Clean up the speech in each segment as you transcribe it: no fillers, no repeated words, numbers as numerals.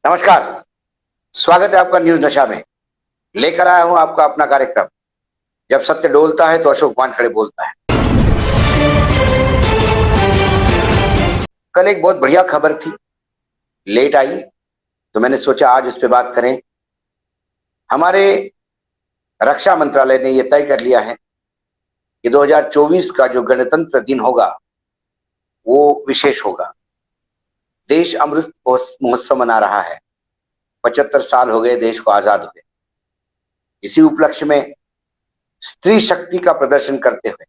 नमस्कार। स्वागत है आपका न्यूज नशा में। लेकर आया हूं आपका अपना कार्यक्रम। जब सत्य डोलता है तो अशोक वानखेड़े बोलता है। कल एक बहुत बढ़िया खबर थी, लेट आई, तो मैंने सोचा आज इस पे बात करें। हमारे रक्षा मंत्रालय ने यह तय कर लिया है कि 2024 का जो गणतंत्र दिन होगा वो विशेष होगा। देश अमृत महोत्सव मना रहा है। 75 साल हो गए देश को आजाद हुए। इसी उपलक्ष्य में स्त्री शक्ति का प्रदर्शन करते हुए,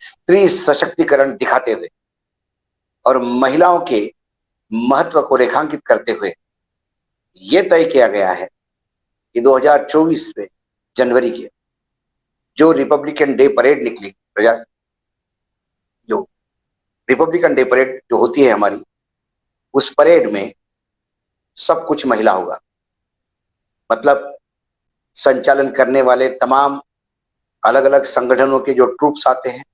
स्त्री सशक्तिकरण दिखाते हुए और महिलाओं के महत्व को रेखांकित करते हुए यह तय किया गया है कि 2024 में जनवरी के जो रिपब्लिकन डे परेड निकली, जो रिपब्लिकन डे परेड जो होती है हमारी, उस परेड में सब कुछ महिला होगा। मतलब संचालन करने वाले तमाम अलग अलग संगठनों के जो ट्रूप्स आते हैं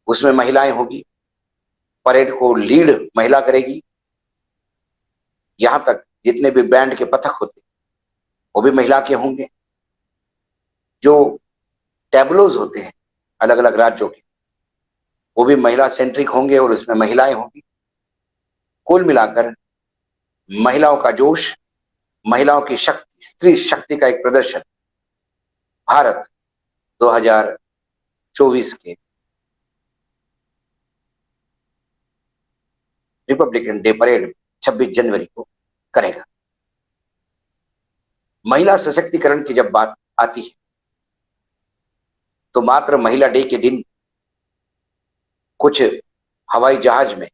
उसमें महिलाएं होगी। परेड को लीड महिला करेगी। यहां तक जितने भी बैंड के पथक होते वो भी महिला के होंगे। जो टैबलोज होते हैं अलग अलग राज्यों के वो भी महिला सेंट्रिक होंगे और उसमें महिलाएं होंगी। कुल मिलाकर महिलाओं का जोश, महिलाओं की शक्ति, स्त्री शक्ति का एक प्रदर्शन भारत 2024 के रिपब्लिकन डे परेड 26 जनवरी को करेगा। महिला सशक्तिकरण की जब बात आती है तो मात्र महिला डे के दिन कुछ हवाई जहाज में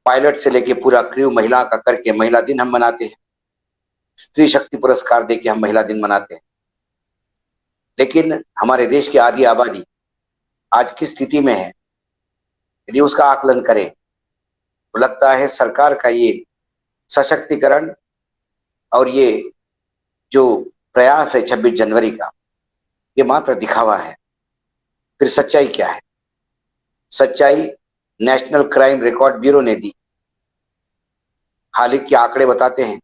पायलट से लेके पूरा क्रू महिला का करके महिला दिन हम मनाते हैं। स्त्री शक्ति पुरस्कार देके हम महिला दिन मनाते हैं। लेकिन हमारे देश की आधी आबादी आज किस स्थिति में है, यदि उसका आकलन करें तो लगता है सरकार का ये सशक्तिकरण और ये जो प्रयास है 26 जनवरी का, ये मात्र दिखावा है। फिर सच्चाई क्या है? सच्चाई नेशनल क्राइम रिकॉर्ड ब्यूरो ने दी। हाल ही के आंकड़े बताते हैं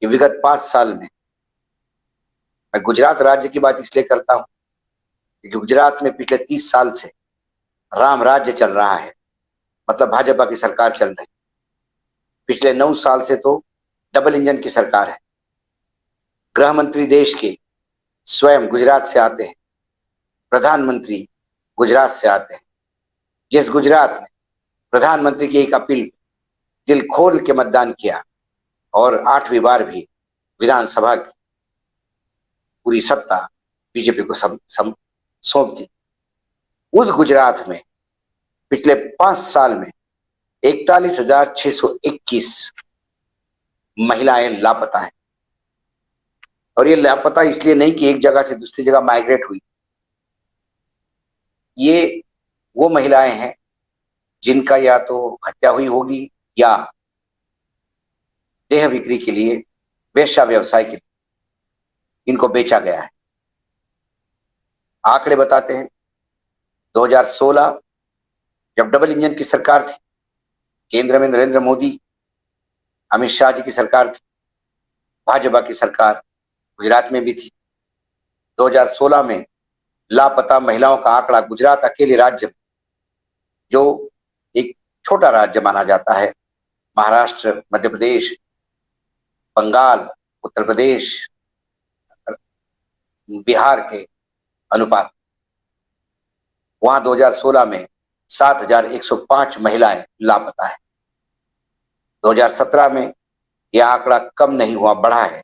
कि विगत 5 साल में, मैं गुजरात राज्य की बात इसलिए करता हूं क्योंकि गुजरात में पिछले 30 साल से राम राज्य चल रहा है, मतलब भाजपा की सरकार चल रही। पिछले 9 साल से तो डबल इंजन की सरकार है। गृह मंत्री देश के स्वयं गुजरात से आते हैं, प्रधानमंत्री गुजरात से आते हैं। जिस गुजरात ने प्रधानमंत्री की एक अपील दिल खोल के मतदान किया और 8वीं बार भी विधानसभा की पूरी सत्ता बीजेपी को सौंप दी, उस गुजरात में पिछले 5 साल में 41,621 महिलाएं लापता हैं। और ये लापता इसलिए नहीं कि एक जगह से दूसरी जगह माइग्रेट हुई। ये वो महिलाएं हैं जिनका या तो हत्या हुई होगी या देह बिक्री के लिए, वेश्या व्यवसाय के लिए इनको बेचा गया है। आंकड़े बताते हैं 2016 जब डबल इंजन की सरकार थी, केंद्र में नरेंद्र मोदी, अमित शाह जी की सरकार थी, भाजपा की सरकार गुजरात में भी थी। 2016 में लापता महिलाओं का आंकड़ा गुजरात अकेले राज्य में, जो एक छोटा राज्य माना जाता है, महाराष्ट्र, मध्य प्रदेश, बंगाल, उत्तर प्रदेश, बिहार के अनुपात, वहां 2016 में 7,105 महिलाएं लापता है। 2017 में यह आंकड़ा कम नहीं हुआ, बढ़ा है,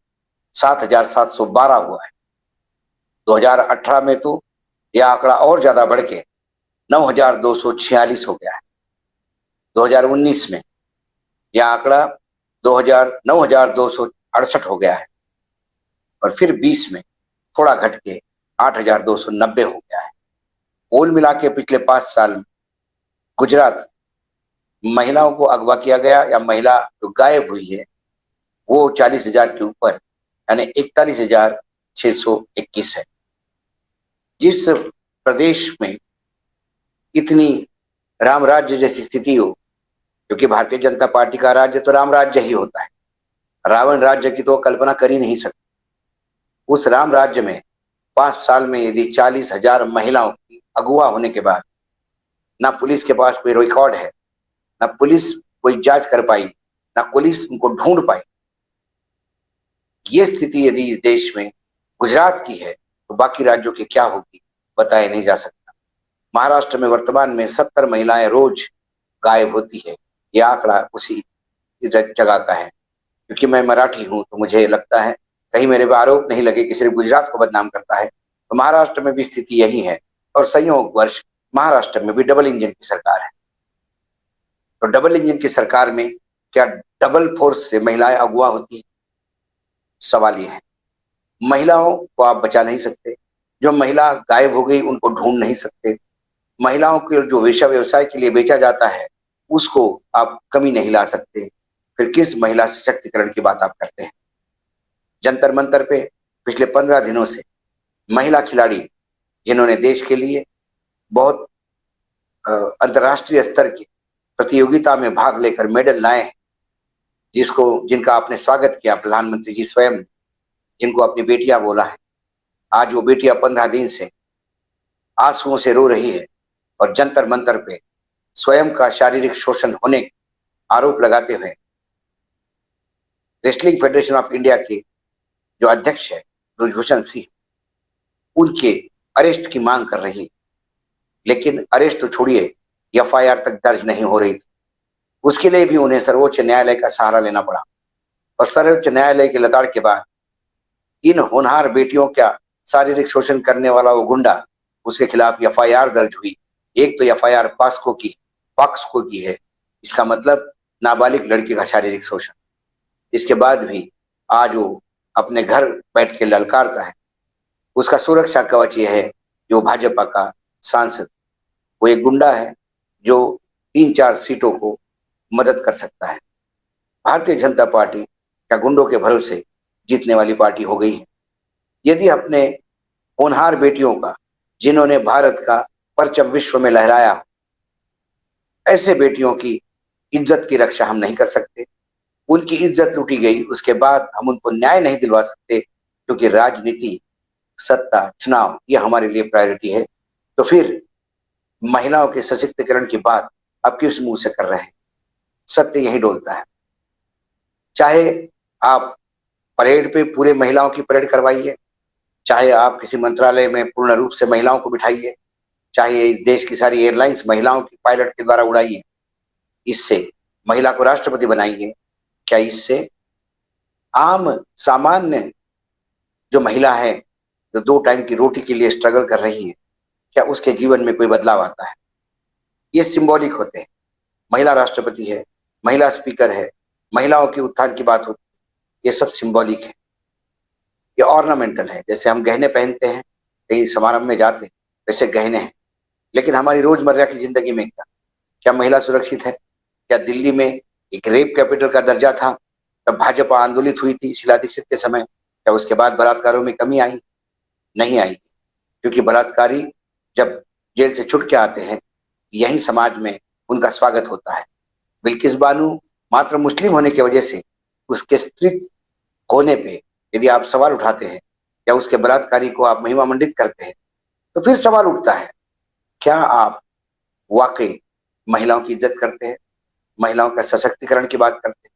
7,712 हुआ है। 2018 में तो यह आंकड़ा और ज्यादा बढ़ के 9,246 हो गया है। 2019 में यह आंकड़ा 9,268 हो गया है और फिर 20 में थोड़ा घट के 8,290 हो गया है। कुल मिला के पिछले 5 साल में गुजरात महिलाओं को अगवा किया गया या महिला जो गायब हुई है वो 40,000 के ऊपर, यानी 41,621 है। जिस प्रदेश में इतनी राम राज्य जैसी स्थिति हो, क्योंकि भारतीय जनता पार्टी का राज्य तो राम राज्य ही होता है। रावण राज्य की तो कल्पना कर ही नहीं सकते। उस राम राज्य में 5 साल में यदि 40,000 महिलाओं की अगुवा होने के बाद ना पुलिस के पास कोई रिकॉर्ड है, ना पुलिस कोई जांच कर पाई, ना पुलिस उनको ढूंढ पाई, ये स्थिति यदि इस देश में गुजरात की है तो बाकी राज्यों की क्या होगी बताया नहीं जा सकता। महाराष्ट्र में वर्तमान में 70 महिलाएं रोज गायब होती है। यह आंकड़ा उसी जगह का है। क्योंकि मैं मराठी हूं तो मुझे लगता है कहीं मेरे पे आरोप नहीं लगे कि सिर्फ गुजरात को बदनाम करता है, तो महाराष्ट्र में भी स्थिति यही है। और संयोगवश महाराष्ट्र में भी डबल इंजन की सरकार है। तो डबल इंजन की सरकार में क्या डबल फोर्स से महिलाएं अगुवा होती है? सवाल ये है। महिलाओं को आप बचा नहीं सकते। जो महिला गायब हो गई उनको ढूंढ नहीं सकते। महिलाओं को जो वेश्या व्यवसाय के लिए बेचा जाता है उसको आप कमी नहीं ला सकते। फिर किस महिला सशक्तिकरण की बात आप करते हैं? जंतर मंतर पे पिछले 15 दिनों से महिला खिलाड़ी जिन्होंने देश के लिए बहुत अंतर्राष्ट्रीय स्तर की प्रतियोगिता में भाग लेकर मेडल लाए हैं, जिनका आपने स्वागत किया, प्रधानमंत्री जी स्वयं, जिनको अपनी बेटियां बोला है, आज वो बेटियां 15 दिन से आंसुओं से रो रही है और जंतर मंतर पे स्वयं का शारीरिक शोषण होने आरोप लगाते हुए रेसलिंग फेडरेशन ऑफ इंडिया के जो अध्यक्ष है ब्रजभूषण सिंह, उनके अरेस्ट की मांग कर रही। लेकिन अरेस्ट तो छोड़िए, एफआईआर तक दर्ज नहीं हो रही थी। उसके लिए भी उन्हें सर्वोच्च न्यायालय का सहारा लेना पड़ा। और सर्वोच्च न्यायालय की लताड़ के बाद इन होनहार बेटियों का शारीरिक शोषण करने वाला वो गुंडा, उसके खिलाफ एफआईआर दर्ज हुई। एक तो एफआईआर पॉक्सको की है। इसका मतलब नाबालिग लड़की का शारीरिक शोषण। इसके बाद भी आज वो अपने घर बैठ के ललकारता है। उसका सुरक्षा कवच ये है जो भाजपा का सांसद, वो एक गुंडा है जो 3-4 सीटों को मदद कर सकता है। भारतीय जनता पार्टी क्या गुंडों के भरोसे जीतने वाली पार्टी हो गई है? यदि अपने होनहार बेटियों का, जिन्होंने भारत का परचम विश्व में लहराया, ऐसे बेटियों की इज्जत की रक्षा हम नहीं कर सकते, उनकी इज्जत लूटी गई, उसके बाद हम उनको न्याय नहीं दिलवा सकते, क्योंकि राजनीति, सत्ता, चुनाव ये हमारे लिए प्रायोरिटी है। तो फिर महिलाओं के सशक्तिकरण की बात आप किस मुंह से कर रहे हैं? सत्य यही डोलता है। चाहे आप परेड पे पूरे महिलाओं की परेड करवाइए, चाहे आप किसी मंत्रालय में पूर्ण रूप से महिलाओं को बिठाइए, चाहे देश की सारी एयरलाइंस महिलाओं की पायलट के द्वारा उड़ाइए, इससे महिला को राष्ट्रपति बनाइए, क्या इससे आम सामान्य जो महिला है, जो 2 टाइम की रोटी के लिए स्ट्रगल कर रही है, क्या उसके जीवन में कोई बदलाव आता है? ये सिंबॉलिक होते हैं। महिला राष्ट्रपति है, महिला स्पीकर है, महिलाओं के उत्थान की बात होती है, ये सब सिंबॉलिक है, ये ऑर्नामेंटल है। जैसे हम गहने पहनते हैं, कहीं समारंभ में जाते हैं, वैसे गहने हैं। लेकिन हमारी रोजमर्रा की जिंदगी में क्या महिला सुरक्षित है? क्या दिल्ली में एक रेप कैपिटल का दर्जा था, तब भाजपा आंदोलित हुई थी शीला दीक्षित के समय, क्या उसके बाद बलात्कारों में कमी आई? नहीं आई। क्योंकि बलात्कारी जब जेल से छुट के आते हैं, यही समाज में उनका स्वागत होता है। बिल्किस बानो मात्र मुस्लिम होने की वजह से उसके स्त्री होने पे यदि आप सवाल उठाते हैं या उसके बलात्कारी को आप महिमा मंडित करते हैं, तो फिर सवाल उठता है, क्या आप वाकई महिलाओं की इज्जत करते हैं, महिलाओं का सशक्तिकरण की बात करते हैं,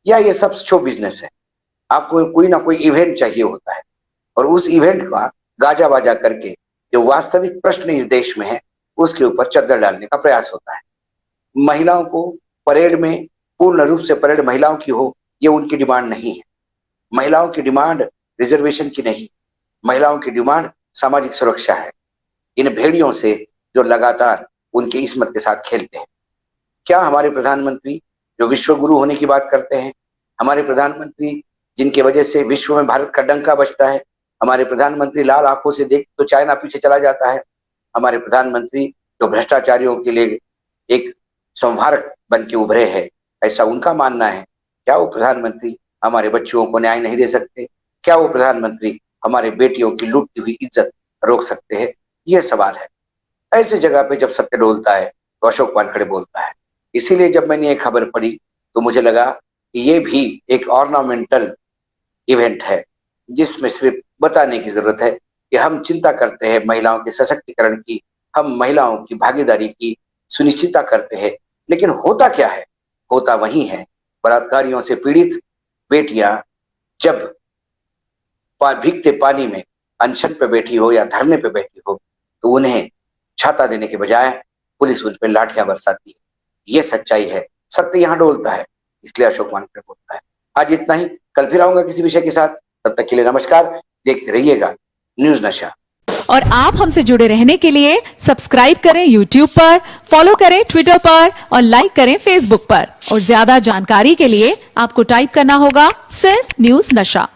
या ये सब शो बिजनेस है? आपको कोई ना कोई इवेंट चाहिए होता है और उस इवेंट का गाजा बाजा करके जो वास्तविक प्रश्न इस देश में है उसके ऊपर चद्दर डालने का प्रयास होता है। महिलाओं को परेड में पूर्ण रूप से परेड महिलाओं की हो, ये उनकी डिमांड नहीं है। महिलाओं की डिमांड रिजर्वेशन की नहीं, महिलाओं की डिमांड सामाजिक सुरक्षा है। इन भेड़ियों से जो लगातार उनकी इस्मत के साथ खेलते हैं। क्या हमारे प्रधानमंत्री जो विश्व गुरु होने की बात करते हैं, हमारे प्रधानमंत्री जिनकी वजह से विश्व में भारत का डंका बजता है, हमारे प्रधानमंत्री लाल आंखों से देख तो चाइना पीछे चला जाता है, हमारे प्रधानमंत्री जो भ्रष्टाचारियों के लिए एक संहारक बन के उभरे हैं, ऐसा उनका मानना है, क्या वो प्रधानमंत्री हमारे बच्चों को न्याय नहीं दे सकते? क्या वो प्रधानमंत्री हमारे बेटियों की लूटती हुई इज्जत रोक सकते हैं? ये सवाल है। ऐसी जगह पे जब सत्य डोलता है तो अशोक वानखड़े बोलता है, इसीलिए जब मैंने ये खबर पढ़ी तो मुझे लगा कि ये भी एक ऑर्नामेंटल इवेंट है, जिसमें सिर्फ बताने की जरूरत है कि हम चिंता करते हैं महिलाओं के सशक्तिकरण की, हम महिलाओं की भागीदारी की सुनिश्चितता करते हैं। लेकिन होता क्या है? होता वही है, बलात्कारियों से पीड़ित बेटियां जब भीगते पानी में अनशन पे बैठी हो या धरने पे बैठी हो, तो उन्हें छाता देने के बजाय पुलिस उन पर लाठियां बरसाती है। ये सच्चाई है, सत्य यहाँ डोलता है, इसलिए अशोक वानखेड़े बोलता है। आज इतना ही, कल फिर आऊंगा किसी विषय के साथ। तब तक के लिए नमस्कार, देखते रहिएगा न्यूज नशा। और आप हमसे जुड़े रहने के लिए सब्सक्राइब करें YouTube पर, फॉलो करें Twitter पर और लाइक करें Facebook पर। और ज्यादा जानकारी के लिए आपको टाइप करना होगा सिर्फ न्यूज नशा।